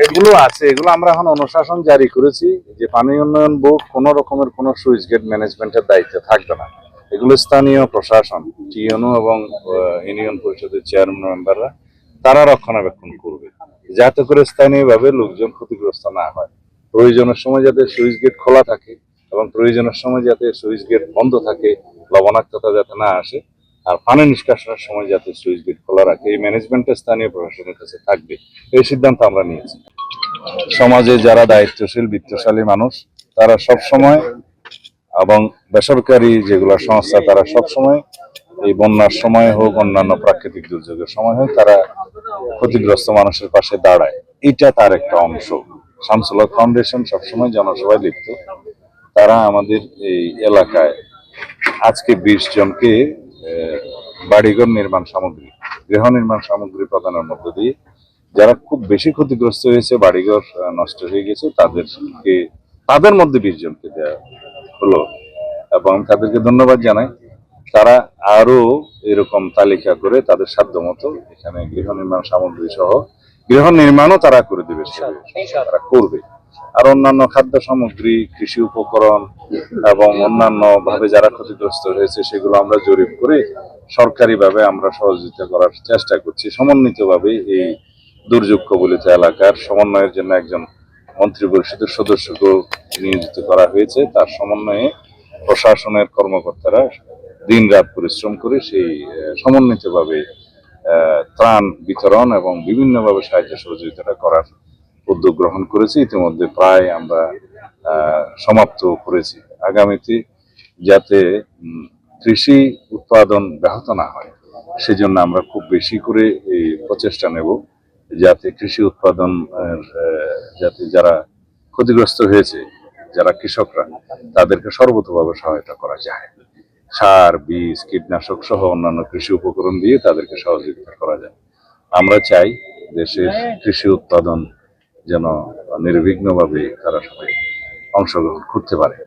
এগুলো আছে, এগুলো আমরা এখন অনুশাসন জারি করেছি যে পানি উন্নয়ন বোর্ড কোনো রকমের কোনো সুইচ গেট ম্যানেজমেন্টের দায়িত্বে থাকবে না। এগুলো স্থানীয় প্রশাসন, টিএনও এবং ইউনিয়ন পরিষদের চেয়ারম্যান মেম্বাররা তারা রক্ষণাবেক্ষণ করবে, যাতে করে স্থানীয়ভাবে লোকজন ক্ষতিগ্রস্ত না হয়। প্রয়োজনের সময় যাতে সুইচ গেট খোলা থাকে এবং প্রয়োজনের সময় যাতে সুইচ গেট বন্ধ থাকে, লবণাক্ততা যাতে না আসে, আর পানি নিষ্কাশনের সময় যাতে সুইচ গেট খোলা রাখে, এই ম্যানেজমেন্টটা স্থানীয় প্রশাসনের কাছে থাকবে। এই সিদ্ধান্ত আমরা নিয়েছি। সমাজে যারা দায়িত্বশীল বিত্তশালী মানুষ তারা সব সময়, এবং বেসরকারি যেগুলো সংস্থা তারা সব সময়, এই বন্যার সময় হোক অন্যান্য প্রাকৃতিক দুর্যোগের সময় হোক, তারা ক্ষতিগ্রস্ত মানুষের পাশে দাঁড়ায়। এটা তার একটা অংশ। শামসুল হক ফাউন্ডেশন সবসময় জনসভায় লিপ্ত। তারা আমাদের এই এলাকায় আজকে 20 জনকে বাড়িঘর নির্মাণ সামগ্রী, গৃহ নির্মাণ সামগ্রী প্রদানের মধ্য দিয়ে যারা খুব বেশি ক্ষতিগ্রস্ত হয়েছে, বাড়িঘর নষ্ট হয়ে গেছে, তাদের মধ্যে 20 জনকে দেওয়া হলো এবং তাদেরকে ধন্যবাদ জানাই। তারা আরো এরকম তালিকা করে তাদের সাধ্য মতো এখানে গৃহ নির্মাণ সামগ্রী সহ গৃহ নির্মাণও তারা করে দেবে, তারা করবে। আর অন্যান্য খাদ্য সামগ্রী, কৃষি উপকরণ এবং অন্যান্য ভাবে যারা ক্ষতিগ্রস্ত হয়েছে সেগুলো আমরা জরিপ করে সরকারিভাবে আমরা সহযোগিতা করার চেষ্টা করছি। সমন্বিতভাবে এই দুর্যোগ কবলিত এলাকার সমন্বয়ের জন্য একজন মন্ত্রী পরিষদের সদস্যকে নিয়োজিত করা হয়েছে। তার সমন্বয়ে প্রশাসনের কর্মকর্তারা দিন রাত পরিশ্রম করে সেই সমন্বিতভাবে ত্রাণ বিতরণ এবং বিভিন্নভাবে সাহায্য সহযোগিতা করার উদ্যোগ গ্রহণ করেছি। ইতিমধ্যে প্রায় আমরা সমাপ্ত করেছি। আগামীতে যাতে কৃষি উৎপাদন ব্যাহত না হয় সেজন্য আমরা খুব বেশি করে এই প্রচেষ্টা নেব, যাতে কৃষি উৎপাদন যাতে যারা ক্ষতিগ্রস্ত হয়েছে, যারা কৃষকরা, তাদেরকে সর্বতোভাবে সহায়তা করা যায়। সার, বীজ, কীটনাশক সহ অন্যান্য কৃষি উপকরণ দিয়ে তাদেরকে সহযোগিতা করা যায়। আমরা চাই দেশের কৃষি উৎপাদন যেন নির্বিঘ্নভাবে তারা সবাই অংশগ্রহণ করতে পারে।